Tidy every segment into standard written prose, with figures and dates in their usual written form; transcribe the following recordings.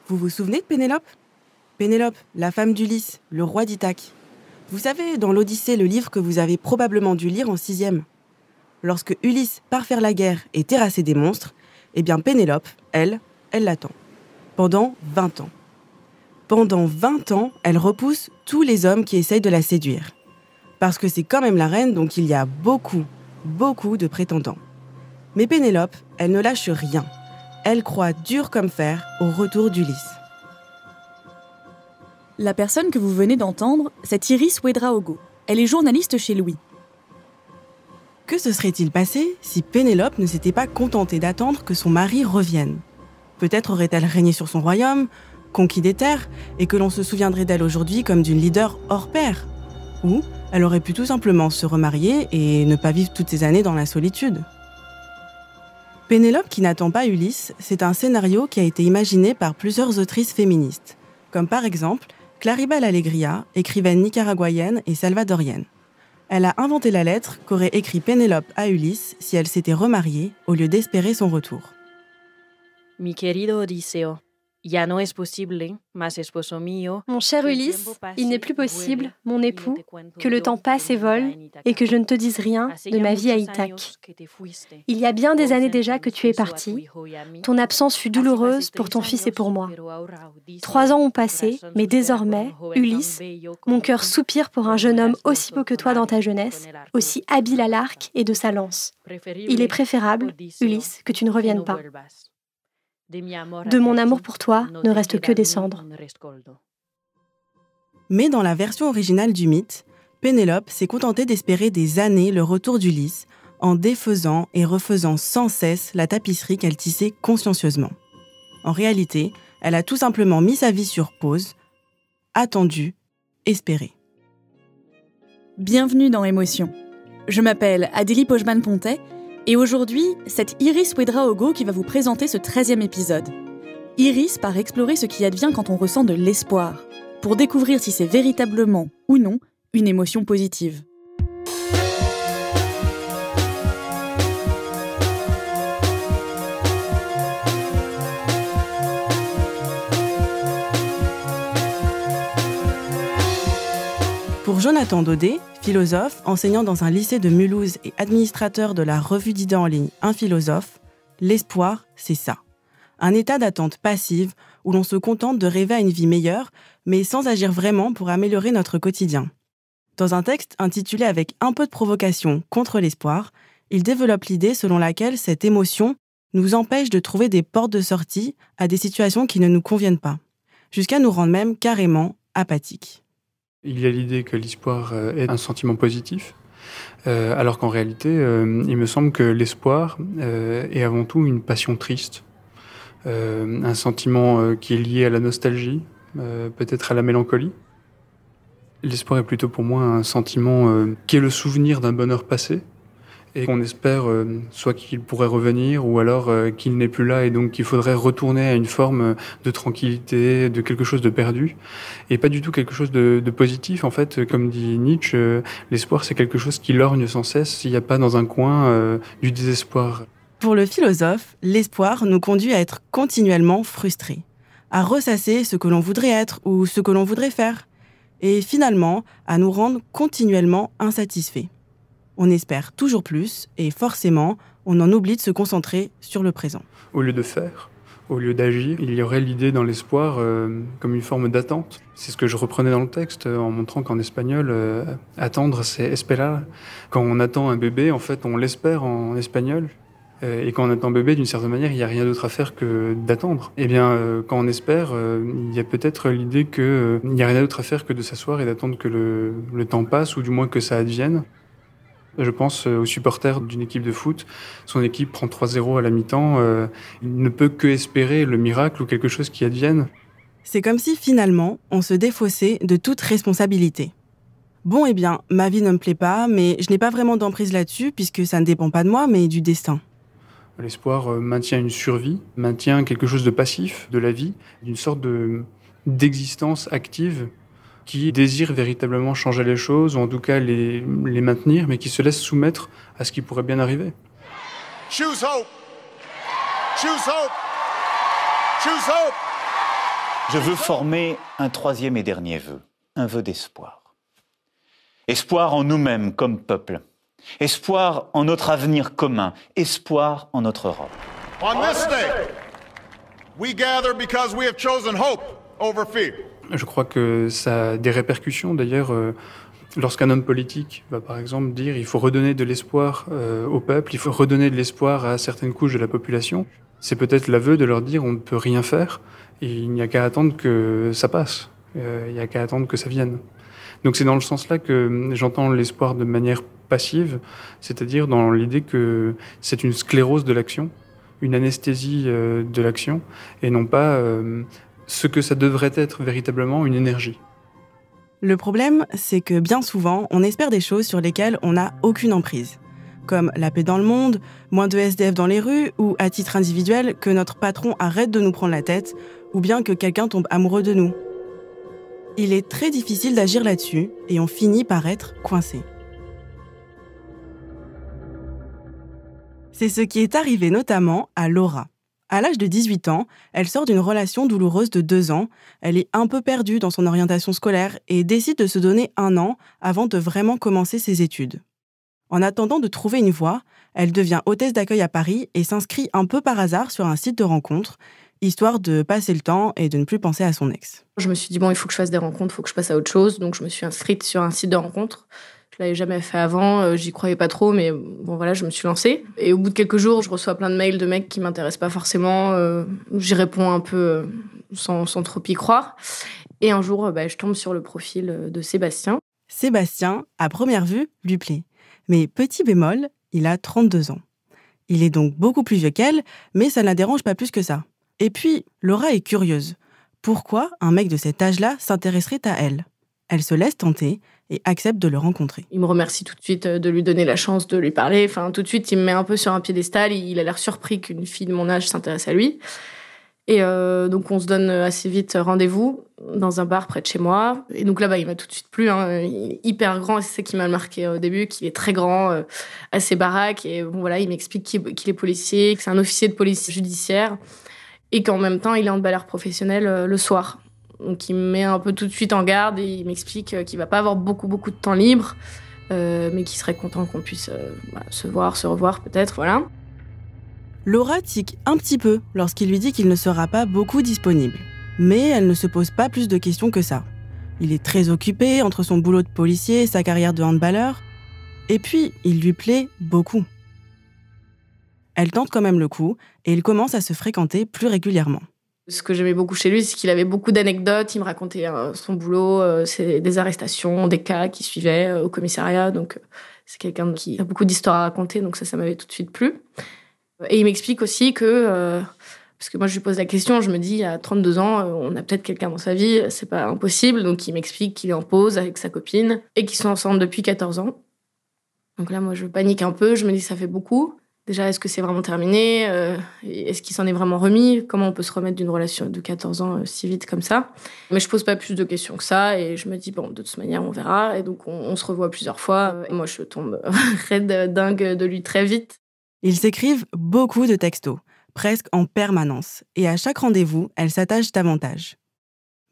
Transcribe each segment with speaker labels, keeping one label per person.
Speaker 1: Vous vous souvenez de Pénélope ? Pénélope, la femme d'Ulysse, le roi d'Ithaque. Vous savez, dans l'Odyssée, le livre que vous avez probablement dû lire en 6e. Lorsque Ulysse part faire la guerre et terrasser des monstres, eh bien Pénélope, elle l'attend. Pendant 20 ans. Pendant 20 ans, elle repousse tous les hommes qui essayent de la séduire. Parce que c'est quand même la reine, donc il y a beaucoup de prétendants. Mais Pénélope, elle ne lâche rien. Elle croit dur comme fer au retour d'Ulysse.
Speaker 2: La personne que vous venez d'entendre, c'est Iris Ouédraogo. Elle est journaliste chez Louis.
Speaker 1: Que se serait-il passé si Pénélope ne s'était pas contentée d'attendre que son mari revienne ? Peut-être aurait-elle régné sur son royaume, conquis des terres, et que l'on se souviendrait d'elle aujourd'hui comme d'une leader hors pair. Ou elle aurait pu tout simplement se remarier et ne pas vivre toutes ces années dans la solitude. Pénélope qui n'attend pas Ulysse, c'est un scénario qui a été imaginé par plusieurs autrices féministes, comme par exemple Claribel Alegría, écrivaine nicaraguayenne et salvadorienne. Elle a inventé la lettre qu'aurait écrit Pénélope à Ulysse si elle s'était remariée au lieu d'espérer son retour.
Speaker 3: Mi querido Odiseo, ya no es posible, mas esposo mío.
Speaker 4: Mon cher Ulysse, il n'est plus possible, mon époux, que le temps passe et vole et que je ne te dise rien de ma vie à Ithaque. Il y a bien des années déjà que tu es parti. Ton absence fut douloureuse pour ton fils et pour moi. 3 ans ont passé, mais désormais, Ulysse, mon cœur soupire pour un jeune homme aussi beau que toi dans ta jeunesse, aussi habile à l'arc et de sa lance. Il est préférable, Ulysse, que tu ne reviennes pas. De mon amour pour toi ne reste que des cendres.
Speaker 1: Mais dans la version originale du mythe, Pénélope s'est contentée d'espérer des années le retour d'Ulysse en défaisant et refaisant sans cesse la tapisserie qu'elle tissait consciencieusement. En réalité, elle a tout simplement mis sa vie sur pause, attendu, espéré.
Speaker 2: Bienvenue dans Émotion. Je m'appelle Adélie Pochman-Pontet et aujourd'hui, c'est Iris Ouédraogo qui va vous présenter ce 13e épisode. Iris part explorer ce qui advient quand on ressent de l'espoir, pour découvrir si c'est véritablement ou non une émotion positive.
Speaker 1: Pour Jonathan Daudet, philosophe, enseignant dans un lycée de Mulhouse et administrateur de la revue d'idées en ligne Un philosophe, l'espoir, c'est ça. Un état d'attente passive où l'on se contente de rêver à une vie meilleure, mais sans agir vraiment pour améliorer notre quotidien. Dans un texte intitulé avec un peu de provocation contre l'espoir, il développe l'idée selon laquelle cette émotion nous empêche de trouver des portes de sortie à des situations qui ne nous conviennent pas, jusqu'à nous rendre même carrément apathiques.
Speaker 5: Il y a l'idée que l'espoir est un sentiment positif, alors qu'en réalité, il me semble que l'espoir est avant tout une passion triste, un sentiment qui est lié à la nostalgie, peut-être à la mélancolie. L'espoir est plutôt pour moi un sentiment qui est le souvenir d'un bonheur passé, et qu'on espère soit qu'il pourrait revenir, ou alors qu'il n'est plus là, et donc qu'il faudrait retourner à une forme de tranquillité, de quelque chose de perdu, et pas du tout quelque chose de positif. En fait, comme dit Nietzsche, l'espoir c'est quelque chose qui lorgne sans cesse s'il n'y a pas dans un coin du désespoir.
Speaker 1: Pour le philosophe, l'espoir nous conduit à être continuellement frustrés, à ressasser ce que l'on voudrait être ou ce que l'on voudrait faire, et finalement à nous rendre continuellement insatisfaits. On espère toujours plus et forcément, on en oublie de se concentrer sur le présent.
Speaker 5: Au lieu de faire, au lieu d'agir, il y aurait l'idée dans l'espoir comme une forme d'attente. C'est ce que je reprenais dans le texte en montrant qu'en espagnol, attendre c'est esperar. Quand on attend un bébé, en fait, on l'espère en espagnol. Et quand on attend un bébé, d'une certaine manière, il n'y a rien d'autre à faire que d'attendre. Eh bien, quand on espère, il y a peut-être l'idée qu'il n'y a rien d'autre à faire que de s'asseoir et d'attendre que le temps passe, ou du moins que ça advienne. Je pense aux supporters d'une équipe de foot. Son équipe prend 3-0 à la mi-temps. Il ne peut que espérer le miracle ou quelque chose qui advienne.
Speaker 1: C'est comme si finalement, on se défaussait de toute responsabilité. Bon, eh bien, ma vie ne me plaît pas, mais je n'ai pas vraiment d'emprise là-dessus puisque ça ne dépend pas de moi, mais du destin.
Speaker 5: L'espoir maintient une survie, maintient quelque chose de passif de la vie, d'une sorte d'existence active qui désire véritablement changer les choses, ou en tout cas les maintenir, mais qui se laisse soumettre à ce qui pourrait bien arriver.
Speaker 6: Choose hope! Choose hope! Choose hope! Je veux former un troisième et dernier vœu, un vœu d'espoir. Espoir en nous-mêmes comme peuple. Espoir en notre avenir commun. Espoir en notre Europe.
Speaker 7: On this day, we gather because we have chosen hope over fear.
Speaker 5: Je crois que ça a des répercussions d'ailleurs. Lorsqu'un homme politique va par exemple dire il faut redonner de l'espoir au peuple, il faut redonner de l'espoir à certaines couches de la population, c'est peut-être l'aveu de leur dire on ne peut rien faire et il n'y a qu'à attendre que ça passe, il n'y a qu'à attendre que ça vienne. Donc c'est dans le sens-là que j'entends l'espoir de manière passive, c'est-à-dire dans l'idée que c'est une sclérose de l'action, une anesthésie de l'action et non pas ce que ça devrait être véritablement, une énergie.
Speaker 1: Le problème, c'est que bien souvent, on espère des choses sur lesquelles on n'a aucune emprise. Comme la paix dans le monde, moins de SDF dans les rues, ou à titre individuel, que notre patron arrête de nous prendre la tête, ou bien que quelqu'un tombe amoureux de nous. Il est très difficile d'agir là-dessus, et on finit par être coincé. C'est ce qui est arrivé notamment à Laura. À l'âge de 18 ans, elle sort d'une relation douloureuse de 2 ans, elle est un peu perdue dans son orientation scolaire et décide de se donner 1 an avant de vraiment commencer ses études. En attendant de trouver une voie, elle devient hôtesse d'accueil à Paris et s'inscrit un peu par hasard sur un site de rencontres, histoire de passer le temps et de ne plus penser à son ex.
Speaker 8: Je me suis dit, il faut que je fasse des rencontres, il faut que je passe à autre chose, donc je me suis inscrite sur un site de rencontres. Je l'avais jamais fait avant, j'y croyais pas trop, mais bon voilà, je me suis lancée. Et au bout de quelques jours, je reçois plein de mails de mecs qui m'intéressent pas forcément. J'y réponds un peu sans trop y croire. Et un jour, je tombe sur le profil de Sébastien.
Speaker 1: Sébastien, à première vue, lui plaît. Mais petit bémol, il a 32 ans. Il est donc beaucoup plus vieux qu'elle, mais ça ne la dérange pas plus que ça. Et puis, Laura est curieuse. Pourquoi un mec de cet âge-là s'intéresserait à elle ? Elle se laisse tenter et accepte de le rencontrer.
Speaker 8: Il me remercie tout de suite de lui donner la chance de lui parler. Enfin, tout de suite, il me met un peu sur un piédestal. Il a l'air surpris qu'une fille de mon âge s'intéresse à lui. Et donc, on se donne assez vite rendez-vous dans un bar près de chez moi. Et donc là-bas, il m'a tout de suite plu. Il est hyper grand, et c'est ça qui m'a marqué au début, qu'il est très grand, assez baraque. Et bon, voilà, il m'explique qu'il est policier, que c'est un officier de police judiciaire, et qu'en même temps, il est handballeur professionnel le soir. Donc il me met un peu tout de suite en garde et il m'explique qu'il va pas avoir beaucoup de temps libre, mais qu'il serait content qu'on puisse se voir, se revoir peut-être, voilà.
Speaker 1: Laura tique un petit peu lorsqu'il lui dit qu'il ne sera pas beaucoup disponible. Mais elle ne se pose pas plus de questions que ça. Il est très occupé entre son boulot de policier et sa carrière de handballeur. Et puis, il lui plaît beaucoup. Elle tente quand même le coup et ils commencent à se fréquenter plus régulièrement.
Speaker 8: Ce que j'aimais beaucoup chez lui, c'est qu'il avait beaucoup d'anecdotes. Il me racontait son boulot, des arrestations, des cas qui suivaient au commissariat. Donc, c'est quelqu'un qui a beaucoup d'histoires à raconter, donc ça m'avait tout de suite plu. Et il m'explique aussi que, parce que moi je lui pose la question, je me dis, à 32 ans, on a peut-être quelqu'un dans sa vie, c'est pas impossible. Donc, il m'explique qu'il est en pause avec sa copine et qu'ils sont ensemble depuis 14 ans. Donc là, moi, je panique un peu, je me dis, ça fait beaucoup. Déjà, est-ce que c'est vraiment terminé ? Est-ce qu'il s'en est vraiment remis ? Comment on peut se remettre d'une relation de 14 ans si vite comme ça ? Mais je pose pas plus de questions que ça et je me dis, de toute manière, on verra. Et donc, on se revoit plusieurs fois. Et moi, je tombe raide dingue de lui très vite.
Speaker 1: Ils s'écrivent beaucoup de textos, presque en permanence. Et à chaque rendez-vous, elle s'attache davantage.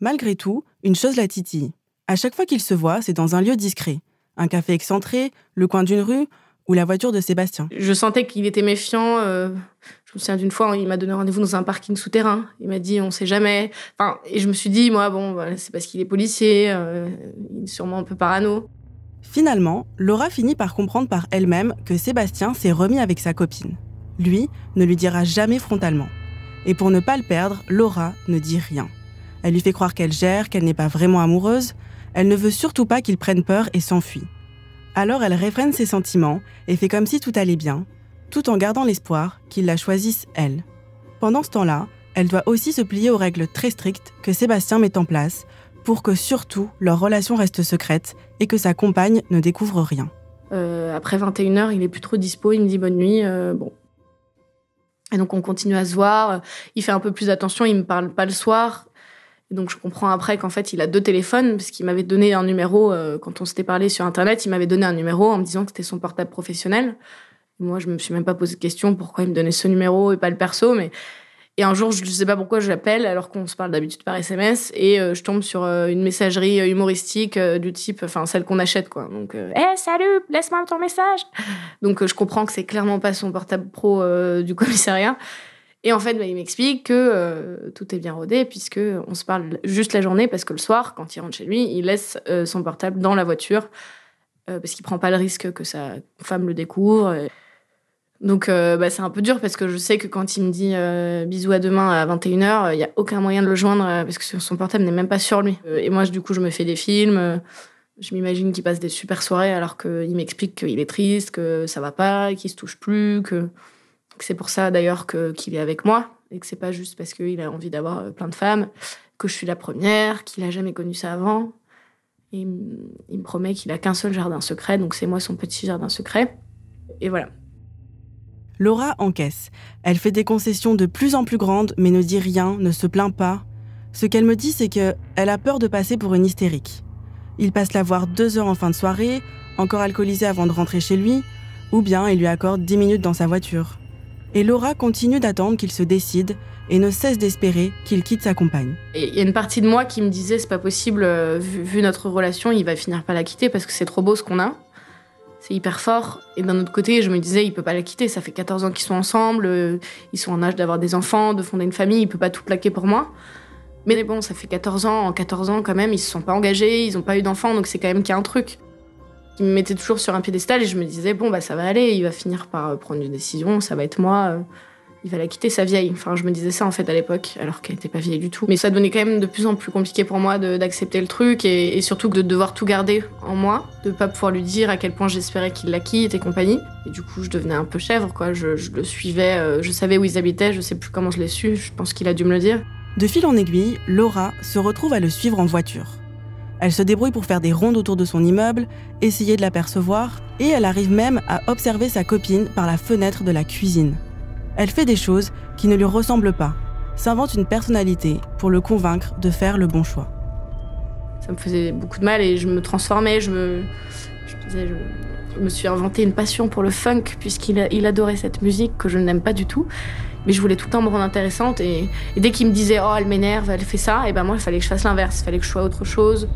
Speaker 1: Malgré tout, une chose la titille. À chaque fois qu'ils se voient, c'est dans un lieu discret. Un café excentré, le coin d'une rue ou la voiture de Sébastien.
Speaker 8: Je sentais qu'il était méfiant. Je me souviens d'une fois, il m'a donné rendez-vous dans un parking souterrain. Il m'a dit, on sait jamais. Et je me suis dit, moi, c'est parce qu'il est policier. Il est sûrement un peu parano.
Speaker 1: Finalement, Laura finit par comprendre par elle-même que Sébastien s'est remis avec sa copine. Lui ne lui dira jamais frontalement. Et pour ne pas le perdre, Laura ne dit rien. Elle lui fait croire qu'elle gère, qu'elle n'est pas vraiment amoureuse. Elle ne veut surtout pas qu'il prenne peur et s'enfuit. Alors elle réfrène ses sentiments et fait comme si tout allait bien, tout en gardant l'espoir qu'il la choisisse elle. Pendant ce temps-là, elle doit aussi se plier aux règles très strictes que Sébastien met en place pour que surtout leur relation reste secrète et que sa compagne ne découvre rien.
Speaker 8: Après 21h, il est plus trop dispo, il me dit bonne nuit, bon. Et donc on continue à se voir, il fait un peu plus attention, il me parle pas le soir. Et donc je comprends après qu'en fait il a 2 téléphones, parce qu'il m'avait donné un numéro, quand on s'était parlé sur internet, il m'avait donné un numéro en me disant que c'était son portable professionnel. Et moi je me suis même pas posé de question pourquoi il me donnait ce numéro et pas le perso, mais... Et un jour, je ne sais pas pourquoi je l'appelle, alors qu'on se parle d'habitude par SMS, et je tombe sur une messagerie humoristique du type, enfin celle qu'on achète, quoi. Donc, salut, laisse-moi ton message. Donc, je comprends que c'est clairement pas son portable pro du commissariat. Et en fait, il m'explique que tout est bien rodé, puisque on se parle juste la journée, parce que le soir, quand il rentre chez lui, il laisse son portable dans la voiture, parce qu'il prend pas le risque que sa femme le découvre. Donc, c'est un peu dur parce que je sais que quand il me dit bisous à demain à 21h, il n'y a aucun moyen de le joindre parce que son portable n'est même pas sur lui. Et moi, du coup, je me fais des films. Je m'imagine qu'il passe des super soirées alors qu'il m'explique qu'il est triste, que ça va pas, qu'il se touche plus, que c'est pour ça d'ailleurs qu'il est avec moi et que c'est pas juste parce qu'il a envie d'avoir plein de femmes, que je suis la première, qu'il a jamais connu ça avant. Et il me promet qu'il a qu'un seul jardin secret, donc c'est moi son petit jardin secret. Et voilà.
Speaker 1: Laura encaisse. Elle fait des concessions de plus en plus grandes, mais ne dit rien, ne se plaint pas. Ce qu'elle me dit, c'est qu'elle a peur de passer pour une hystérique. Il passe la voir 2 heures en fin de soirée, encore alcoolisée avant de rentrer chez lui, ou bien il lui accorde 10 minutes dans sa voiture. Et Laura continue d'attendre qu'il se décide et ne cesse d'espérer qu'il quitte sa compagne.
Speaker 8: Et il y a une partie de moi qui me disait, c'est pas possible, vu notre relation, il va finir par la quitter parce que c'est trop beau ce qu'on a. C'est hyper fort. Et d'un autre côté, je me disais, il peut pas la quitter. Ça fait 14 ans qu'ils sont ensemble. Ils sont en âge d'avoir des enfants, de fonder une famille. Il peut pas tout plaquer pour moi. Mais bon, ça fait 14 ans. En 14 ans, quand même, ils se sont pas engagés. Ils ont pas eu d'enfants. Donc c'est quand même qu'il y a un truc. Il me mettait toujours sur un piédestal et je me disais, bon, ça va aller. Il va finir par prendre une décision. Ça va être moi. Il va la quitter, sa vieille. Enfin, je me disais ça, en fait, à l'époque, alors qu'elle était pas vieille du tout. Mais ça devenait quand même de plus en plus compliqué pour moi d'accepter le truc et surtout de devoir tout garder en moi, de pas pouvoir lui dire à quel point j'espérais qu'il la quitte et compagnie. Et du coup, je devenais un peu chèvre, quoi. Je le suivais, je savais où ils habitaient, je sais plus comment je l'ai su, je pense qu'il a dû me le dire.
Speaker 1: De fil en aiguille, Laura se retrouve à le suivre en voiture. Elle se débrouille pour faire des rondes autour de son immeuble, essayer de l'apercevoir, et elle arrive même à observer sa copine par la fenêtre de la cuisine. Elle fait des choses qui ne lui ressemblent pas, s'invente une personnalité pour le convaincre de faire le bon choix.
Speaker 8: Ça me faisait beaucoup de mal et je me transformais, je me suis inventé une passion pour le funk puisqu'il adorait cette musique que je n'aime pas du tout. Mais je voulais tout le temps me rendre intéressante et dès qu'il me disait « Oh, elle m'énerve, elle fait ça », et moi, il fallait que je fasse l'inverse, il fallait que je sois autre chose.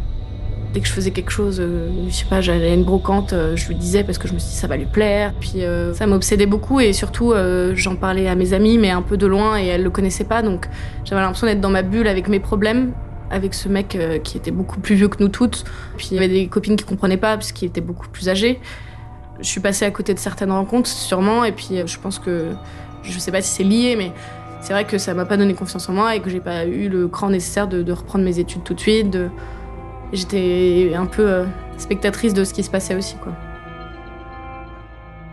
Speaker 8: Dès que je faisais quelque chose, je sais pas, j'allais à une brocante, je lui disais parce que je me suis dit ça va lui plaire. Puis ça m'obsédait beaucoup et surtout j'en parlais à mes amies mais un peu de loin et elles le connaissaient pas. Donc j'avais l'impression d'être dans ma bulle avec mes problèmes, avec ce mec qui était beaucoup plus vieux que nous toutes. Puis il y avait des copines qui comprenaient pas parce qu'il était beaucoup plus âgé. Je suis passée à côté de certaines rencontres sûrement et puis je pense que, je sais pas si c'est lié mais c'est vrai que ça m'a pas donné confiance en moi et que j'ai pas eu le cran nécessaire de reprendre mes études tout de suite. J'étais un peu spectatrice de ce qui se passait aussi, quoi.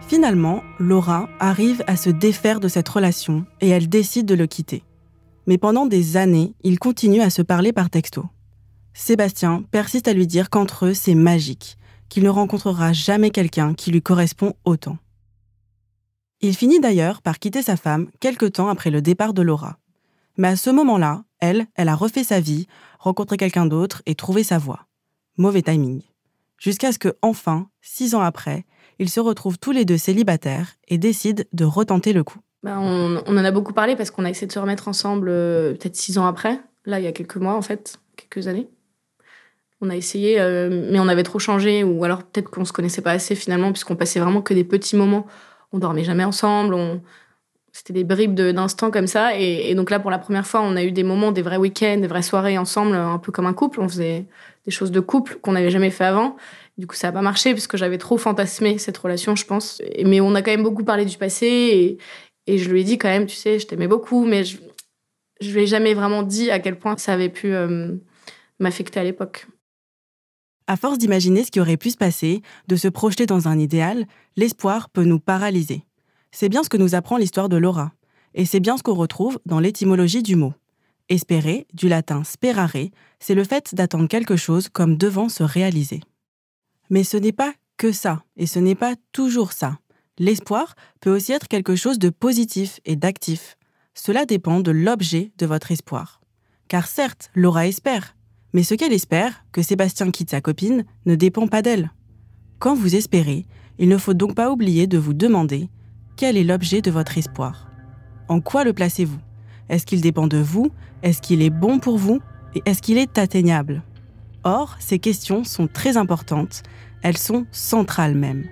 Speaker 1: Finalement, Laura arrive à se défaire de cette relation et elle décide de le quitter. Mais pendant des années, ils continuent à se parler par texto. Sébastien persiste à lui dire qu'entre eux, c'est magique, qu'il ne rencontrera jamais quelqu'un qui lui correspond autant. Il finit d'ailleurs par quitter sa femme quelque temps après le départ de Laura. Mais à ce moment-là, elle a refait sa vie, rencontré quelqu'un d'autre et trouvé sa voie. Mauvais timing. Jusqu'à ce que, enfin, 6 ans après, ils se retrouvent tous les deux célibataires et décident de retenter le coup.
Speaker 8: On en a beaucoup parlé parce qu'on a essayé de se remettre ensemble peut-être 6 ans après. Là, il y a quelques mois, en fait, quelques années. On a essayé, mais on avait trop changé, ou alors peut-être qu'on se connaissait pas assez finalement, puisqu'on passait vraiment que des petits moments. On dormait jamais ensemble, c'était des bribes d'instants comme ça. Et donc là, pour la première fois, on a eu des moments, des vrais week-ends, des vraies soirées ensemble, un peu comme un couple. On faisait des choses de couple qu'on n'avait jamais fait avant. Du coup, ça n'a pas marché parce que j'avais trop fantasmé cette relation, je pense. Mais on a quand même beaucoup parlé du passé et je lui ai dit quand même, tu sais, je t'aimais beaucoup, mais je lui ai jamais vraiment dit à quel point ça avait pu m'affecter à l'époque.
Speaker 1: À force d'imaginer ce qui aurait pu se passer, de se projeter dans un idéal, l'espoir peut nous paralyser. C'est bien ce que nous apprend l'histoire de Laura. Et c'est bien ce qu'on retrouve dans l'étymologie du mot. Espérer, du latin sperare, c'est le fait d'attendre quelque chose comme devant se réaliser. Mais ce n'est pas que ça, et ce n'est pas toujours ça. L'espoir peut aussi être quelque chose de positif et d'actif. Cela dépend de l'objet de votre espoir. Car certes, Laura espère, mais ce qu'elle espère, que Sébastien quitte sa copine, ne dépend pas d'elle. Quand vous espérez, il ne faut donc pas oublier de vous demander quel est l'objet de votre espoir. En quoi le placez-vous ? Est-ce qu'il dépend de vous? Est-ce qu'il est bon pour vous? Et est-ce qu'il est atteignable? Or, ces questions sont très importantes, elles sont centrales même.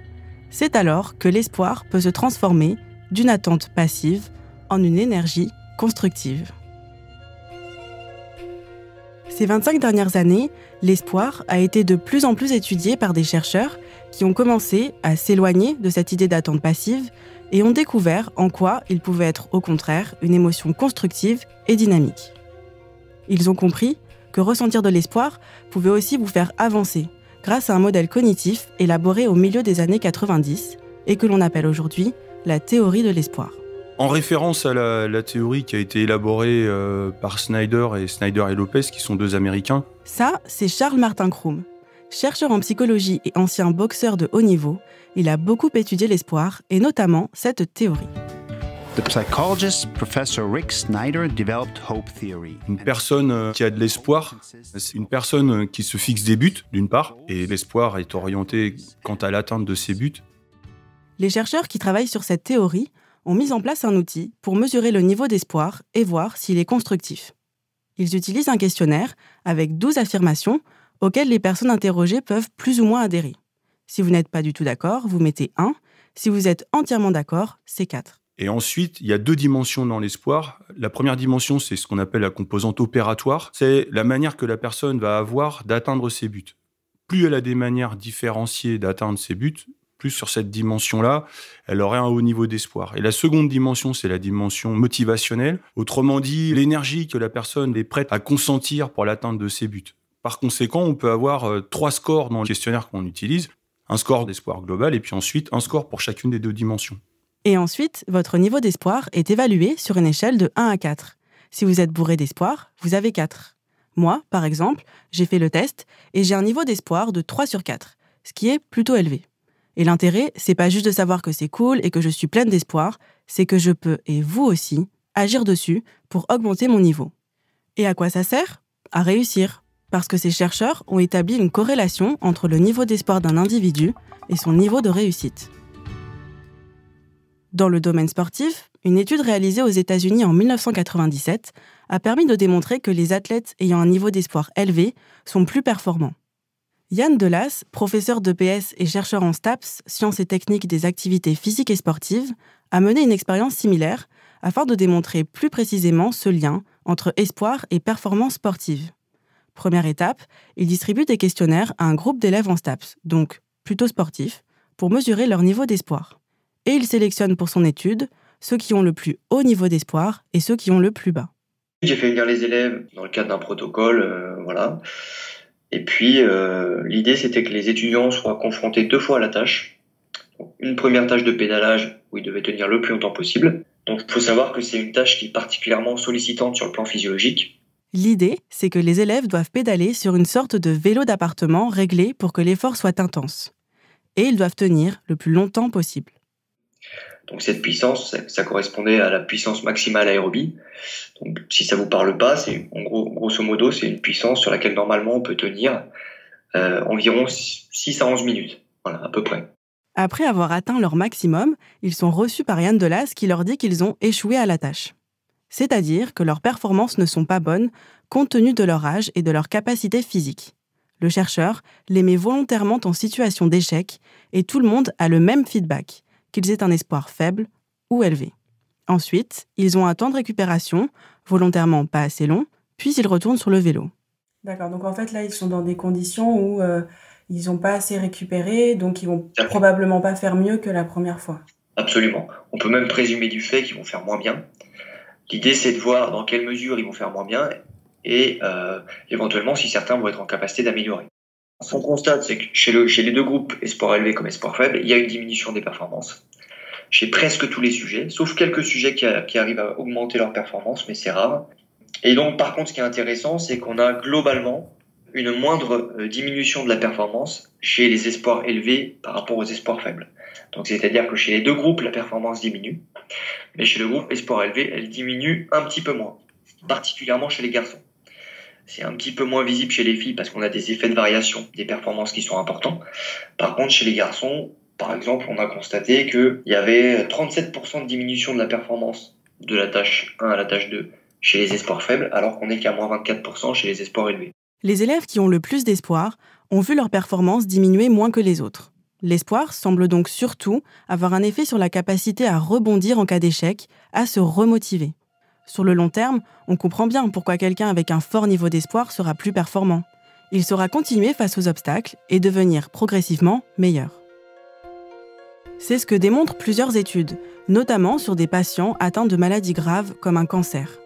Speaker 1: C'est alors que l'espoir peut se transformer d'une attente passive en une énergie constructive. Ces 25 dernières années, l'espoir a été de plus en plus étudié par des chercheurs qui ont commencé à s'éloigner de cette idée d'attente passive et ont découvert en quoi il pouvait être au contraire une émotion constructive et dynamique. Ils ont compris que ressentir de l'espoir pouvait aussi vous faire avancer grâce à un modèle cognitif élaboré au milieu des années 90 et que l'on appelle aujourd'hui la théorie de l'espoir.
Speaker 9: En référence à la théorie qui a été élaborée par Snyder et Lopez, qui sont deux Américains.
Speaker 1: Ça, c'est Charles Martin Crum. Chercheur en psychologie et ancien boxeur de haut niveau, il a beaucoup étudié l'espoir et notamment cette théorie.
Speaker 10: The psychologist Professor Rick Snyder developed hope theory.
Speaker 9: Une personne qui a de l'espoir, c'est une personne qui se fixe des buts, d'une part, et l'espoir est orienté quant à l'atteinte de ces buts.
Speaker 1: Les chercheurs qui travaillent sur cette théorie ont mis en place un outil pour mesurer le niveau d'espoir et voir s'il est constructif. Ils utilisent un questionnaire avec 12 affirmations auxquelles les personnes interrogées peuvent plus ou moins adhérer. Si vous n'êtes pas du tout d'accord, vous mettez 1. Si vous êtes entièrement d'accord, c'est 4.
Speaker 9: Et ensuite, il y a 2 dimensions dans l'espoir. La première dimension, c'est ce qu'on appelle la composante opératoire. C'est la manière que la personne va avoir d'atteindre ses buts. Plus elle a des manières différenciées d'atteindre ses buts, plus sur cette dimension-là, elle aurait un haut niveau d'espoir. Et la seconde dimension, c'est la dimension motivationnelle. Autrement dit, l'énergie que la personne est prête à consentir pour l'atteinte de ses buts. Par conséquent, on peut avoir 3 scores dans le questionnaire qu'on utilise. Un score d'espoir global et puis ensuite un score pour chacune des 2 dimensions.
Speaker 1: Et ensuite, votre niveau d'espoir est évalué sur une échelle de 1 à 4. Si vous êtes bourré d'espoir, vous avez 4. Moi, par exemple, j'ai fait le test et j'ai un niveau d'espoir de 3 sur 4, ce qui est plutôt élevé. Et l'intérêt, c'est pas juste de savoir que c'est cool et que je suis pleine d'espoir, c'est que je peux, et vous aussi, agir dessus pour augmenter mon niveau. Et à quoi ça sert? À réussir. Parce que ces chercheurs ont établi une corrélation entre le niveau d'espoir d'un individu et son niveau de réussite. Dans le domaine sportif, une étude réalisée aux États-Unis en 1997 a permis de démontrer que les athlètes ayant un niveau d'espoir élevé sont plus performants. Yann Delas, professeur d'EPS et chercheur en STAPS, sciences et techniques des activités physiques et sportives, a mené une expérience similaire afin de démontrer plus précisément ce lien entre espoir et performance sportive. Première étape, il distribue des questionnaires à un groupe d'élèves en STAPS, donc plutôt sportifs, pour mesurer leur niveau d'espoir. Et il sélectionne pour son étude ceux qui ont le plus haut niveau d'espoir et ceux qui ont le plus bas.
Speaker 11: J'ai fait venir les élèves dans le cadre d'un protocole, voilà. Et puis, l'idée, c'était que les étudiants soient confrontés 2 fois à la tâche. Donc, une première tâche de pédalage où ils devaient tenir le plus longtemps possible. Donc, il faut savoir que c'est une tâche qui est particulièrement sollicitante sur le plan physiologique.
Speaker 1: L'idée, c'est que les élèves doivent pédaler sur une sorte de vélo d'appartement réglé pour que l'effort soit intense. Et ils doivent tenir le plus longtemps possible.
Speaker 11: Donc cette puissance, ça correspondait à la puissance maximale aérobie. Donc si ça vous parle pas, c'est en gros, grosso modo, c'est une puissance sur laquelle normalement on peut tenir environ 6 à 11 minutes, voilà, à peu près.
Speaker 1: Après avoir atteint leur maximum, ils sont reçus par Yann Delas qui leur dit qu'ils ont échoué à la tâche. C'est-à-dire que leurs performances ne sont pas bonnes compte tenu de leur âge et de leur capacité physique. Le chercheur les met volontairement en situation d'échec et tout le monde a le même feedback, qu'ils aient un espoir faible ou élevé. Ensuite, ils ont un temps de récupération, volontairement pas assez long, puis ils retournent sur le vélo. D'accord, donc en fait là ils sont dans des conditions où ils n'ont pas assez récupéré, donc ils vont probablement pas faire mieux que la première fois.
Speaker 11: Absolument. On peut même présumer du fait qu'ils vont faire moins bien. L'idée c'est de voir dans quelle mesure ils vont faire moins bien et éventuellement si certains vont être en capacité d'améliorer. Ce qu'on constate, c'est que chez les 2 groupes, espoir élevé comme espoir faible, il y a une diminution des performances. Chez presque tous les sujets, sauf quelques sujets qui arrivent à augmenter leur performance, mais c'est rare. Et donc, par contre, ce qui est intéressant, c'est qu'on a globalement une moindre diminution de la performance chez les espoirs élevés par rapport aux espoirs faibles. Donc, c'est-à-dire que chez les 2 groupes, la performance diminue, mais chez le groupe espoir élevé, elle diminue un petit peu moins, particulièrement chez les garçons. C'est un petit peu moins visible chez les filles parce qu'on a des effets de variation des performances qui sont importants. Par contre, chez les garçons, par exemple, on a constaté qu'il y avait 37% de diminution de la performance de la tâche 1 à la tâche 2 chez les espoirs faibles, alors qu'on n'est qu'à moins 24% chez les espoirs élevés.
Speaker 1: Les élèves qui ont le plus d'espoir ont vu leur performance diminuer moins que les autres. L'espoir semble donc surtout avoir un effet sur la capacité à rebondir en cas d'échec, à se remotiver. Sur le long terme, on comprend bien pourquoi quelqu'un avec un fort niveau d'espoir sera plus performant. Il saura continuer face aux obstacles et devenir progressivement meilleur. C'est ce que démontrent plusieurs études, notamment sur des patients atteints de maladies graves comme un cancer.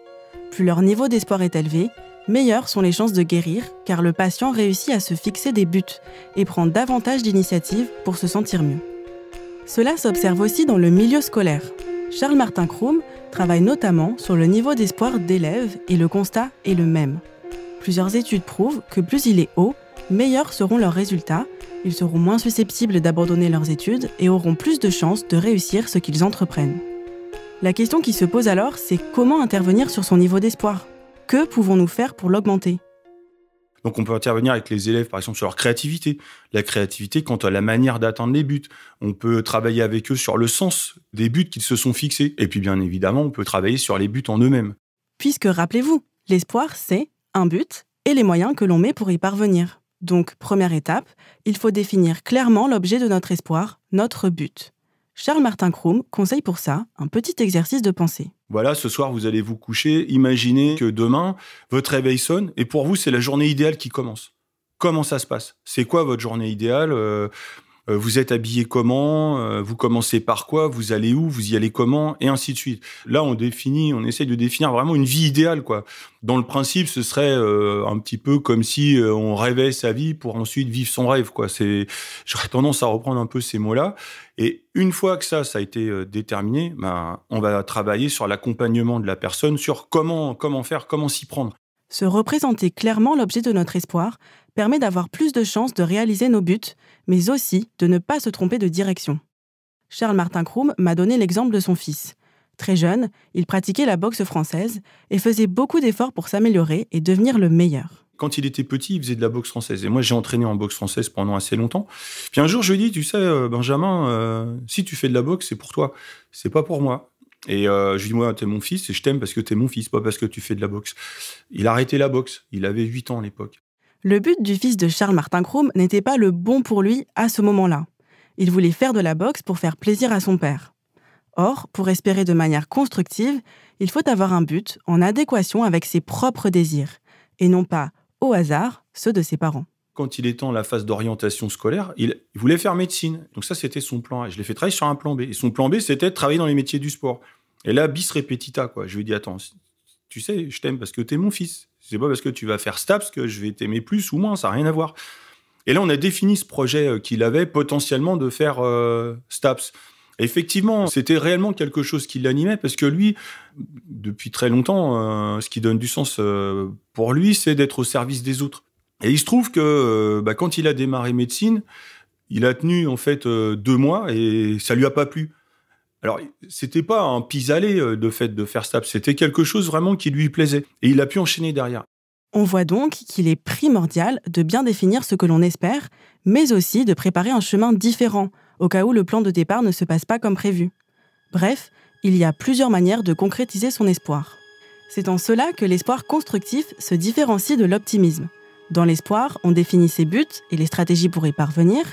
Speaker 1: Plus leur niveau d'espoir est élevé, meilleures sont les chances de guérir, car le patient réussit à se fixer des buts et prend davantage d'initiatives pour se sentir mieux. Cela s'observe aussi dans le milieu scolaire. Charles Martin Crum travaille notamment sur le niveau d'espoir d'élèves et le constat est le même. Plusieurs études prouvent que plus il est haut, meilleurs seront leurs résultats, ils seront moins susceptibles d'abandonner leurs études et auront plus de chances de réussir ce qu'ils entreprennent. La question qui se pose alors, c'est comment intervenir sur son niveau d'espoir ? Que pouvons-nous faire pour l'augmenter ?
Speaker 9: Donc on peut intervenir avec les élèves, par exemple, sur leur créativité. La créativité quant à la manière d'atteindre les buts. On peut travailler avec eux sur le sens des buts qu'ils se sont fixés. Et puis bien évidemment, on peut travailler sur les buts en eux-mêmes.
Speaker 1: Puisque, rappelez-vous, l'espoir, c'est un but et les moyens que l'on met pour y parvenir. Donc, première étape, il faut définir clairement l'objet de notre espoir, notre but. Charles Martin Crum conseille pour ça un petit exercice de pensée.
Speaker 9: Voilà, ce soir, vous allez vous coucher. Imaginez que demain, votre réveil sonne et pour vous, c'est la journée idéale qui commence. Comment ça se passe ? C'est quoi votre journée idéale ? Vous êtes habillé comment ? Vous commencez par quoi ? Vous allez où ? Vous y allez comment ? Et ainsi de suite. Là, on essaie de définir vraiment une vie idéale, quoi. Dans le principe, ce serait un petit peu comme si on rêvait sa vie pour ensuite vivre son rêve, quoi. J'aurais tendance à reprendre un peu ces mots-là. Et une fois que ça a été déterminé, on va travailler sur l'accompagnement de la personne, sur comment faire, comment s'y prendre.
Speaker 1: Se représenter clairement l'objet de notre espoir permet d'avoir plus de chances de réaliser nos buts, mais aussi de ne pas se tromper de direction. Charles Martin Crum m'a donné l'exemple de son fils. Très jeune, il pratiquait la boxe française et faisait beaucoup d'efforts pour s'améliorer et devenir le meilleur.
Speaker 9: Quand il était petit, il faisait de la boxe française. Et moi, j'ai entraîné en boxe française pendant assez longtemps. Puis un jour, je lui ai dit, tu sais, Benjamin, si tu fais de la boxe, c'est pour toi. C'est pas pour moi. Et je lui ai dit, moi, t'es mon fils et je t'aime parce que t'es mon fils, pas parce que tu fais de la boxe. Il a arrêté la boxe. Il avait 8 ans à l'époque.
Speaker 1: Le but du fils de Charles Martin Crum n'était pas le bon pour lui à ce moment-là. Il voulait faire de la boxe pour faire plaisir à son père. Or, pour espérer de manière constructive, il faut avoir un but en adéquation avec ses propres désirs, et non pas, au hasard, ceux de ses parents.
Speaker 9: Quand il était en la phase d'orientation scolaire, il voulait faire médecine. Donc ça, c'était son plan A. Je l'ai fait travailler sur un plan B. Et son plan B, c'était de travailler dans les métiers du sport. Et là, bis repetita, quoi. Je lui ai dit, attends, tu sais, je t'aime parce que t'es mon fils. C'est pas parce que tu vas faire STAPS que je vais t'aimer plus ou moins, ça n'a rien à voir. Et là, on a défini ce projet qu'il avait potentiellement de faire STAPS. Et effectivement, c'était réellement quelque chose qui l'animait parce que lui, depuis très longtemps, ce qui donne du sens pour lui, c'est d'être au service des autres. Et il se trouve que quand il a démarré médecine, il a tenu en fait 2 mois et ça lui a pas plu. Alors, c'était pas un pis-aller de fait de faire STAPS, c'était quelque chose vraiment qui lui plaisait. Et il a pu enchaîner derrière.
Speaker 1: On voit donc qu'il est primordial de bien définir ce que l'on espère, mais aussi de préparer un chemin différent, au cas où le plan de départ ne se passe pas comme prévu. Bref, il y a plusieurs manières de concrétiser son espoir. C'est en cela que l'espoir constructif se différencie de l'optimisme. Dans l'espoir, on définit ses buts et les stratégies pour y parvenir.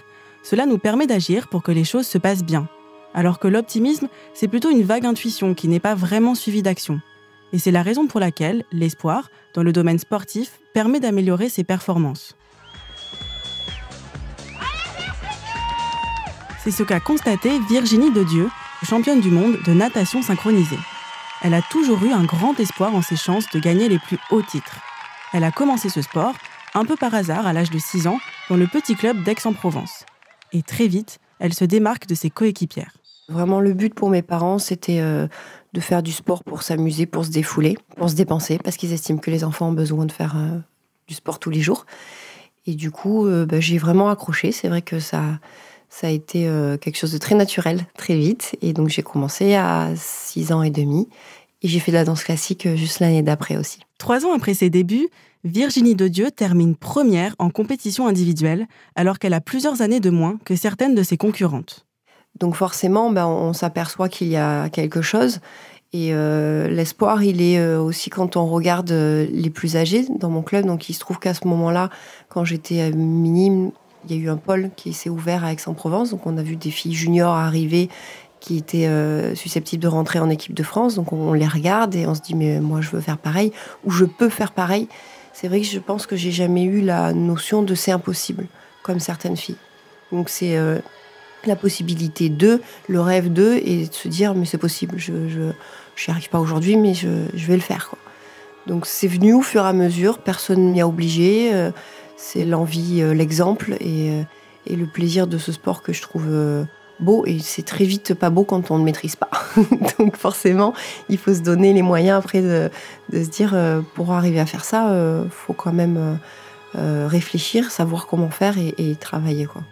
Speaker 1: Cela nous permet d'agir pour que les choses se passent bien. Alors que l'optimisme, c'est plutôt une vague intuition qui n'est pas vraiment suivie d'action. Et c'est la raison pour laquelle l'espoir, dans le domaine sportif, permet d'améliorer ses performances. C'est ce qu'a constaté Virginie Dedieu, championne du monde de natation synchronisée. Elle a toujours eu un grand espoir en ses chances de gagner les plus hauts titres. Elle a commencé ce sport, un peu par hasard à l'âge de 6 ans, dans le petit club d'Aix-en-Provence. Et très vite, elle se démarque de ses coéquipières.
Speaker 12: Vraiment, le but pour mes parents, c'était de faire du sport pour s'amuser, pour se défouler, pour se dépenser, parce qu'ils estiment que les enfants ont besoin de faire du sport tous les jours. Et du coup, j'ai vraiment accroché. C'est vrai que ça a été quelque chose de très naturel, très vite. Et donc, j'ai commencé à 6 ans et demi. Et j'ai fait de la danse classique juste l'année d'après aussi.
Speaker 1: 3 ans après ses débuts, Virginie Dedieu termine première en compétition individuelle, alors qu'elle a plusieurs années de moins que certaines de ses concurrentes.
Speaker 12: Donc forcément, on s'aperçoit qu'il y a quelque chose. Et l'espoir, il est aussi quand on regarde les plus âgés dans mon club. Donc il se trouve qu'à ce moment-là, quand j'étais minime, il y a eu un pôle qui s'est ouvert à Aix-en-Provence. Donc on a vu des filles juniors arriver qui étaient susceptibles de rentrer en équipe de France. Donc on les regarde et on se dit mais moi je veux faire pareil ou je peux faire pareil. C'est vrai que je pense que j'ai jamais eu la notion de c'est impossible comme certaines filles. Donc c'est la possibilité d'eux, le rêve d'eux et de se dire mais c'est possible, je n'y arrive pas aujourd'hui mais je vais le faire, quoi. Donc c'est venu au fur et à mesure, personne n'y a obligé, c'est l'envie, l'exemple et le plaisir de ce sport que je trouve beau et c'est très vite pas beau quand on ne maîtrise pas. Donc forcément il faut se donner les moyens après de se dire pour arriver à faire ça, faut quand même réfléchir, savoir comment faire et travailler, quoi.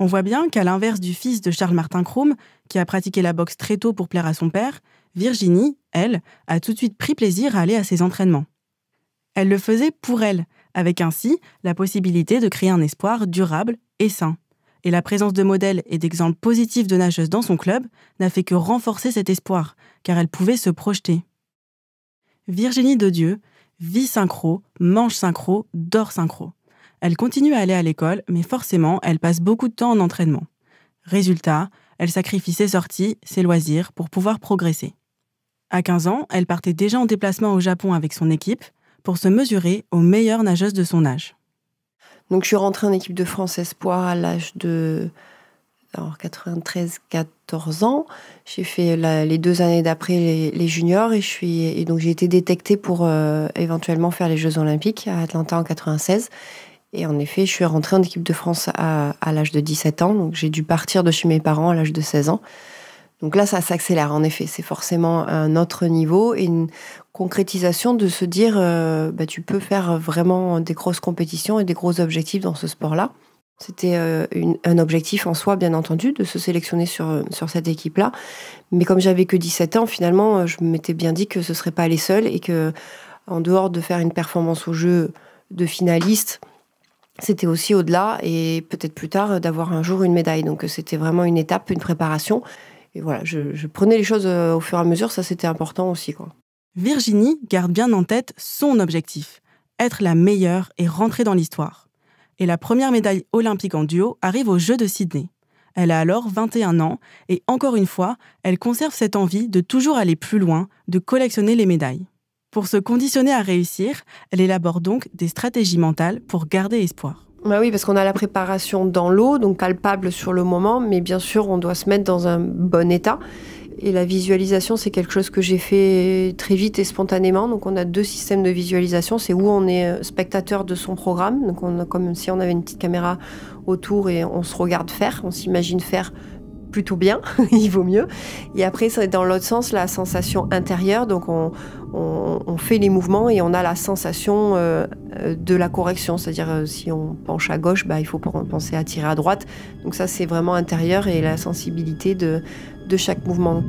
Speaker 1: On voit bien qu'à l'inverse du fils de Charles Martin Crum, qui a pratiqué la boxe très tôt pour plaire à son père, Virginie, elle, a tout de suite pris plaisir à aller à ses entraînements. Elle le faisait pour elle, avec ainsi la possibilité de créer un espoir durable et sain. Et la présence de modèles et d'exemples positifs de nageuses dans son club n'a fait que renforcer cet espoir, car elle pouvait se projeter. Virginie Dedieu vit synchro, mange synchro, dort synchro. Elle continue à aller à l'école, mais forcément, elle passe beaucoup de temps en entraînement. Résultat, elle sacrifie ses sorties, ses loisirs pour pouvoir progresser. À 15 ans, elle partait déjà en déplacement au Japon avec son équipe pour se mesurer aux meilleures nageuses de son âge.
Speaker 12: Donc je suis rentrée en équipe de France Espoir à l'âge de 93-14 ans. J'ai fait les 2 années d'après les juniors et donc j'ai été détectée pour éventuellement faire les Jeux Olympiques à Atlanta en 96. Et en effet, je suis rentrée en équipe de France à l'âge de 17 ans. Donc j'ai dû partir de chez mes parents à l'âge de 16 ans. Donc là, ça s'accélère en effet. C'est forcément un autre niveau et une concrétisation de se dire tu peux faire vraiment des grosses compétitions et des gros objectifs dans ce sport-là. C'était un objectif en soi, bien entendu, de se sélectionner sur cette équipe-là. Mais comme j'avais que 17 ans, finalement, je m'étais bien dit que ce ne serait pas les seuls et que, en dehors de faire une performance au jeu de finaliste, c'était aussi au-delà et peut-être plus tard d'avoir un jour une médaille. Donc c'était vraiment une étape, une préparation. Et voilà, je prenais les choses au fur et à mesure, ça c'était important aussi, quoi.
Speaker 1: Virginie garde bien en tête son objectif, être la meilleure et rentrer dans l'histoire. Et la première médaille olympique en duo arrive aux Jeux de Sydney. Elle a alors 21 ans et encore une fois, elle conserve cette envie de toujours aller plus loin, de collectionner les médailles. Pour se conditionner à réussir, elle élabore donc des stratégies mentales pour garder espoir.
Speaker 12: Bah oui, parce qu'on a la préparation dans l'eau, donc palpable sur le moment, mais bien sûr, on doit se mettre dans un bon état. Et la visualisation, c'est quelque chose que j'ai fait très vite et spontanément. Donc on a 2 systèmes de visualisation. C'est où on est spectateur de son programme, donc on a comme si on avait une petite caméra autour et on se regarde faire, on s'imagine faire plutôt bien, il vaut mieux. Et après, c'est dans l'autre sens, la sensation intérieure. Donc, on fait les mouvements et on a la sensation de la correction. C'est-à-dire, si on penche à gauche, il faut penser à tirer à droite. Donc ça, c'est vraiment intérieur et la sensibilité de chaque mouvement.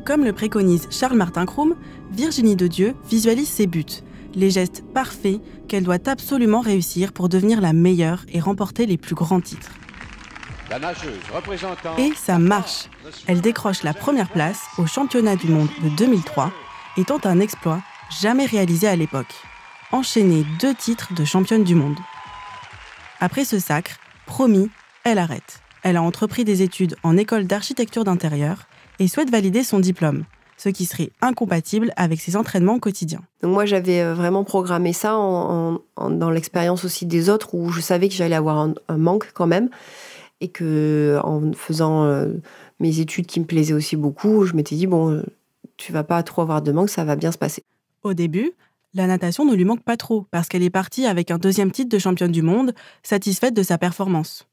Speaker 1: Comme le préconise Charles Martin Crum, Virginie Dedieu visualise ses buts, les gestes parfaits qu'elle doit absolument réussir pour devenir la meilleure et remporter les plus grands titres. Et ça marche. Elle décroche la première place au championnat du monde de 2003 et tente un exploit jamais réalisé à l'époque. Enchaîner 2 titres de championne du monde. Après ce sacre, promis, elle arrête. Elle a entrepris des études en école d'architecture d'intérieur et souhaite valider son diplôme, ce qui serait incompatible avec ses entraînements quotidiens.
Speaker 12: Donc moi, j'avais vraiment programmé ça dans l'expérience aussi des autres, où je savais que j'allais avoir un manque quand même, et que en faisant mes études qui me plaisaient aussi beaucoup, je m'étais dit, tu vas pas trop avoir de manque, ça va bien se passer.
Speaker 1: Au début, la natation ne lui manque pas trop, parce qu'elle est partie avec un 2e titre de championne du monde, satisfaite de sa performance.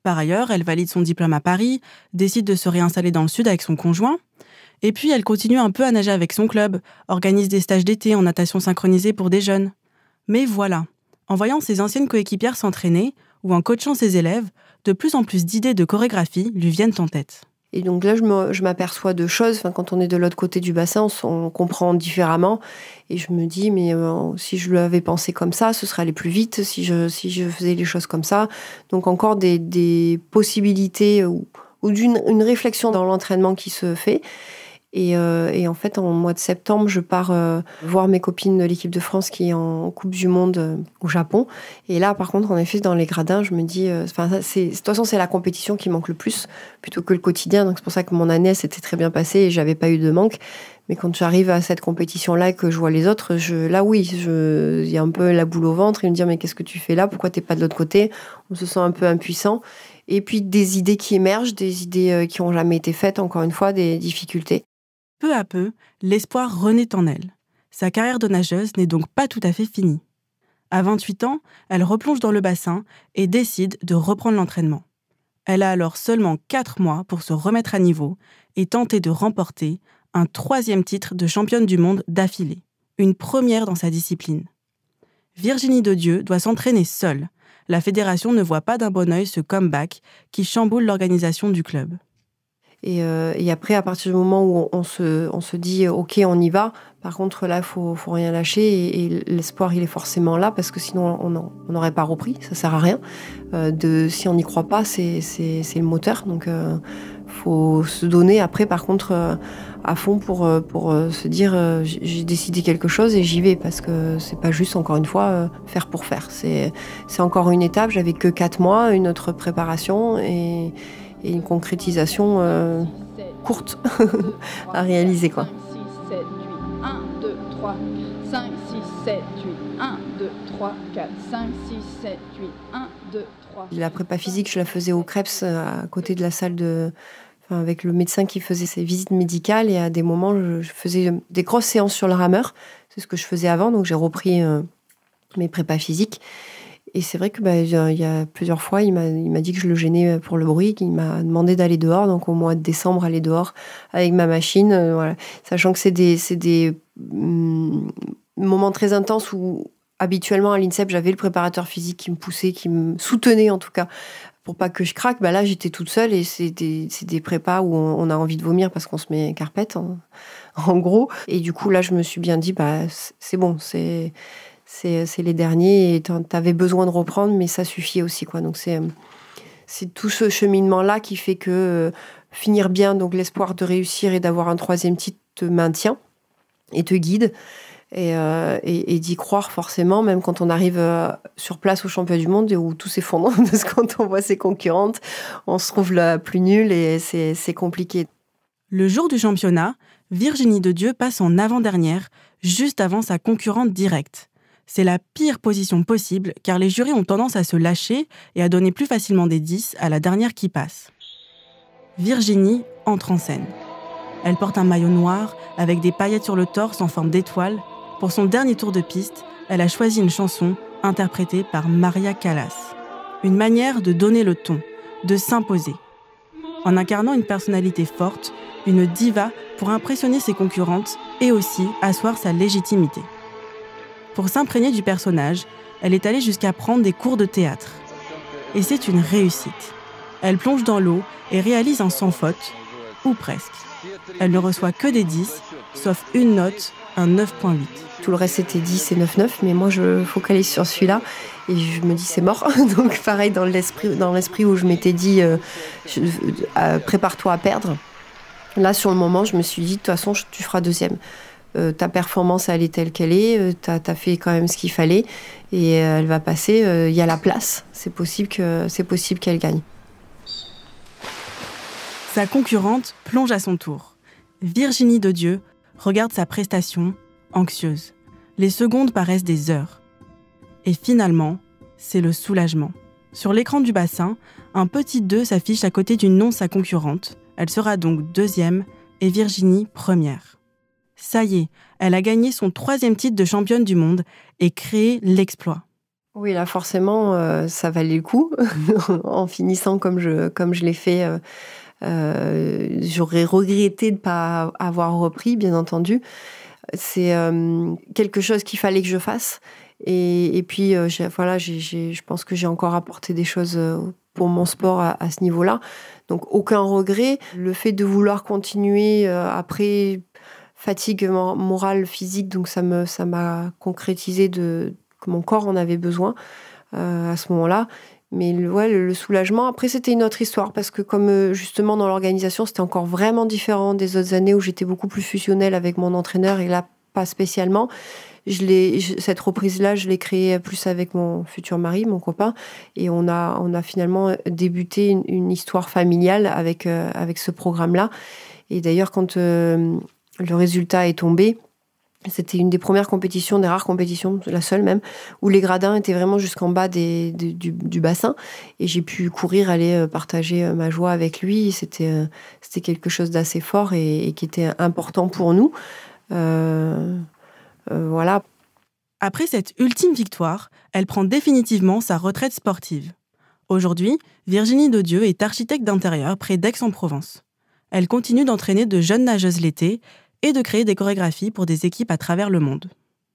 Speaker 1: Par ailleurs, elle valide son diplôme à Paris, décide de se réinstaller dans le sud avec son conjoint, et puis elle continue un peu à nager avec son club, organise des stages d'été en natation synchronisée pour des jeunes. Mais voilà, en voyant ses anciennes coéquipières s'entraîner, ou en coachant ses élèves, de plus en plus d'idées de chorégraphie lui viennent en tête.
Speaker 12: Et donc là, je m'aperçois de choses. Enfin, quand on est de l'autre côté du bassin, on comprend différemment. Et je me dis, mais si je l'avais pensé comme ça, ce serait allé plus vite si je faisais les choses comme ça. Donc encore des possibilités ou une réflexion dans l'entraînement qui se fait. Et en fait, en mois de septembre, je pars voir mes copines de l'équipe de France qui est en Coupe du Monde au Japon. Et là, par contre, en effet, dans les gradins, je me dis... de toute façon, c'est la compétition qui manque le plus, plutôt que le quotidien. Donc, c'est pour ça que mon année, s'était très bien passée et j'avais pas eu de manque. Mais quand j'arrive à cette compétition-là et que je vois les autres, là, oui, il y a un peu la boule au ventre et me dire, mais qu'est-ce que tu fais là? Pourquoi t'es pas de l'autre côté? On se sent un peu impuissant. Et puis, des idées qui émergent, des idées qui ont jamais été faites, encore une fois, des difficultés.
Speaker 1: Peu à peu, l'espoir renaît en elle. Sa carrière de nageuse n'est donc pas tout à fait finie. À 28 ans, elle replonge dans le bassin et décide de reprendre l'entraînement. Elle a alors seulement 4 mois pour se remettre à niveau et tenter de remporter un 3e titre de championne du monde d'affilée, une première dans sa discipline. Virginie Dedieu doit s'entraîner seule. La fédération ne voit pas d'un bon œil ce comeback qui chamboule l'organisation du club.
Speaker 12: Et après, à partir du moment où on se dit « Ok, on y va », par contre, là, faut rien lâcher et l'espoir, il est forcément là parce que sinon, on n'aurait pas repris, ça sert à rien. Si on n'y croit pas, c'est le moteur. Donc, faut se donner après, par contre, à fond pour se dire j'ai décidé quelque chose et j'y vais parce que c'est pas juste, encore une fois, faire pour faire. C'est encore une étape, j'avais que 4 mois, une autre préparation et une concrétisation courte à réaliser, quoi.
Speaker 2: 5, 6, 7, 8, 1, 2, 3, 5, 6, 7, 8, 1, 2, 3, 4, 5, 6, 7, 8, 1, 2, 3.
Speaker 12: La prépa physique, je la faisais au Krebs, à côté de la salle avec le médecin qui faisait ses visites médicales, et à des moments, je faisais des grosses séances sur le rameur. C'est ce que je faisais avant, donc j'ai repris mes prépas physiques. Et c'est vrai que il y a plusieurs fois, il m'a dit que je le gênais pour le bruit, qu'il m'a demandé d'aller dehors. Donc au mois de décembre, aller dehors avec ma machine, voilà. Sachant que c'est des moments très intenses où habituellement à l'INSEP, j'avais le préparateur physique qui me poussait, qui me soutenait en tout cas, pour pas que je craque. Là, j'étais toute seule et c'est des prépas où on a envie de vomir parce qu'on se met carpette, en gros. Et du coup, là, je me suis bien dit, c'est bon, c'est les derniers et t'avais besoin de reprendre, mais ça suffit aussi, quoi. Donc c'est tout ce cheminement-là qui fait que finir bien, donc l'espoir de réussir et d'avoir un 3e titre te maintient et te guide et d'y croire forcément, même quand on arrive sur place au championnat du monde et où tout s'effondre, parce que quand on voit ses concurrentes, on se trouve la plus nulle et c'est compliqué.
Speaker 1: Le jour du championnat, Virginie Dedieu passe en avant-dernière, juste avant sa concurrente directe. C'est la pire position possible, car les jurys ont tendance à se lâcher et à donner plus facilement des 10 à la dernière qui passe. Virginie entre en scène. Elle porte un maillot noir avec des paillettes sur le torse en forme d'étoile. Pour son dernier tour de piste, elle a choisi une chanson interprétée par Maria Callas. Une manière de donner le ton, de s'imposer. En incarnant une personnalité forte, une diva pour impressionner ses concurrentes et aussi asseoir sa légitimité. Pour s'imprégner du personnage, elle est allée jusqu'à prendre des cours de théâtre. Et c'est une réussite. Elle plonge dans l'eau et réalise un sans faute, ou presque. Elle ne reçoit que des 10, sauf une note, un 9.8.
Speaker 12: Tout le reste, c'était 10 et 9,9, mais moi, je focalise sur celui-là. Et je me dis, c'est mort. Donc, pareil, dans l'esprit où je m'étais dit, prépare-toi à perdre. Là, sur le moment, je me suis dit, de toute façon, tu feras 2e. Ta performance, elle est telle qu'elle est. T'as fait quand même ce qu'il fallait. Et elle va passer. Il y a la place. C'est possible qu'elle gagne.
Speaker 1: Sa concurrente plonge à son tour. Virginie Dedieu regarde sa prestation, anxieuse. Les secondes paraissent des heures. Et finalement, c'est le soulagement. Sur l'écran du bassin, un petit 2 s'affiche à côté du nom de sa concurrente. Elle sera donc 2e et Virginie 1re. Ça y est, elle a gagné son 3e titre de championne du monde et créé l'exploit.
Speaker 12: Oui, là, forcément, ça valait le coup. En finissant comme je l'ai fait, j'aurais regretté de ne pas avoir repris, bien entendu. C'est quelque chose qu'il fallait que je fasse. Et puis, je pense que j'ai encore apporté des choses pour mon sport à ce niveau-là. Donc aucun regret. Le fait de vouloir continuer après fatigue morale, physique, donc ça m'a concrétisé que mon corps en avait besoin à ce moment-là. Mais le soulagement, après c'était une autre histoire parce que comme justement dans l'organisation, c'était encore vraiment différent des autres années où j'étais beaucoup plus fusionnelle avec mon entraîneur et là pas spécialement. Cette reprise-là, je l'ai créée plus avec mon futur mari, mon copain, et on a finalement débuté une histoire familiale avec ce programme-là. Et d'ailleurs, quand le résultat est tombé, c'était une des premières compétitions, des rares compétitions, la seule même, où les gradins étaient vraiment jusqu'en bas du bassin. Et j'ai pu courir, aller partager ma joie avec lui. C'était quelque chose d'assez fort et qui était important pour nous. Voilà.
Speaker 1: Après cette ultime victoire, elle prend définitivement sa retraite sportive. Aujourd'hui, Virginie Dodieu est architecte d'intérieur près d'Aix-en-Provence. Elle continue d'entraîner de jeunes nageuses l'été et de créer des chorégraphies pour des équipes à travers le monde.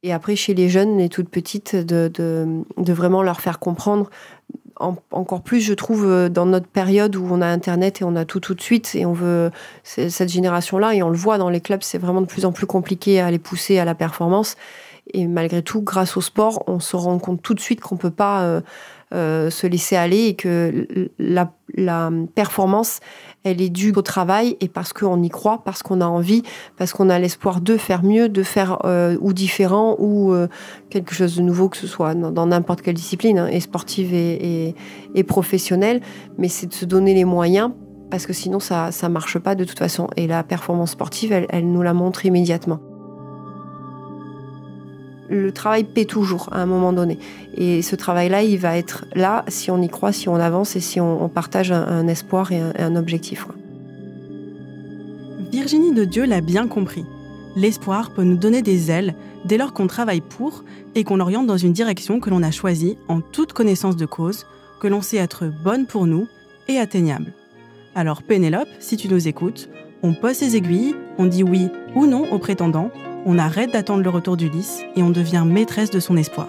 Speaker 12: Et après, chez les jeunes, les toutes petites, de vraiment leur faire comprendre, encore plus, je trouve, dans notre période où on a Internet et on a tout de suite, et on veut cette génération-là, et on le voit dans les clubs, c'est vraiment de plus en plus compliqué à les pousser à la performance. Et malgré tout, grâce au sport, on se rend compte tout de suite qu'on ne peut pas se laisser aller et que la performance, elle est due au travail et parce qu'on y croit, parce qu'on a envie, parce qu'on a l'espoir de faire mieux, de faire ou différent ou quelque chose de nouveau, que ce soit dans n'importe quelle discipline, et sportive et professionnelle. Mais c'est de se donner les moyens parce que sinon, ça ne marche pas de toute façon. Et la performance sportive, elle nous la montre immédiatement. Le travail paie toujours à un moment donné. Et ce travail-là, il va être là si on y croit, si on avance et si on partage un espoir et un objectif.
Speaker 1: Virginie Dodieu l'a bien compris. L'espoir peut nous donner des ailes dès lors qu'on travaille pour et qu'on l'oriente dans une direction que l'on a choisie en toute connaissance de cause, que l'on sait être bonne pour nous et atteignable. Alors Pénélope, si tu nous écoutes, on pose ses aiguilles, on dit oui ou non aux prétendants, on arrête d'attendre le retour d'Ulysse et on devient maîtresse de son espoir.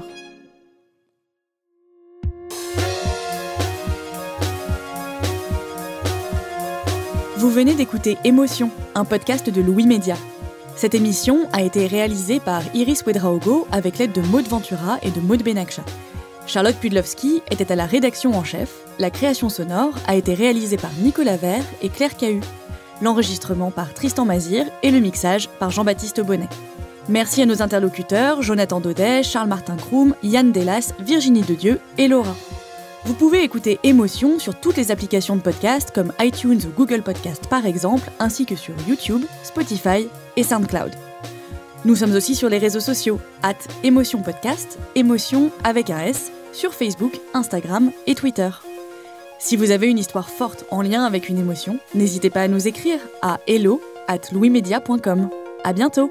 Speaker 2: Vous venez d'écouter Émotion, un podcast de Louis Média. Cette émission a été réalisée par Iris Ouedraogo avec l'aide de Maud Ventura et de Maud Benakcha. Charlotte Pudlowski était à la rédaction en chef. La création sonore a été réalisée par Nicolas Vert et Claire Cahu. L'enregistrement par Tristan Mazir et le mixage par Jean-Baptiste Bonnet. Merci à nos interlocuteurs, Jonathan Daudet, Charles-Martin Kroum, Yann Delas, Virginie Dodieu et Laura. Vous pouvez écouter Émotion sur toutes les applications de podcast comme iTunes ou Google Podcast par exemple, ainsi que sur YouTube, Spotify et SoundCloud. Nous sommes aussi sur les réseaux sociaux, @Émotion Podcast, Émotion avec un S, sur Facebook, Instagram et Twitter. Si vous avez une histoire forte en lien avec une émotion, n'hésitez pas à nous écrire à hello@louismedia.com. À bientôt!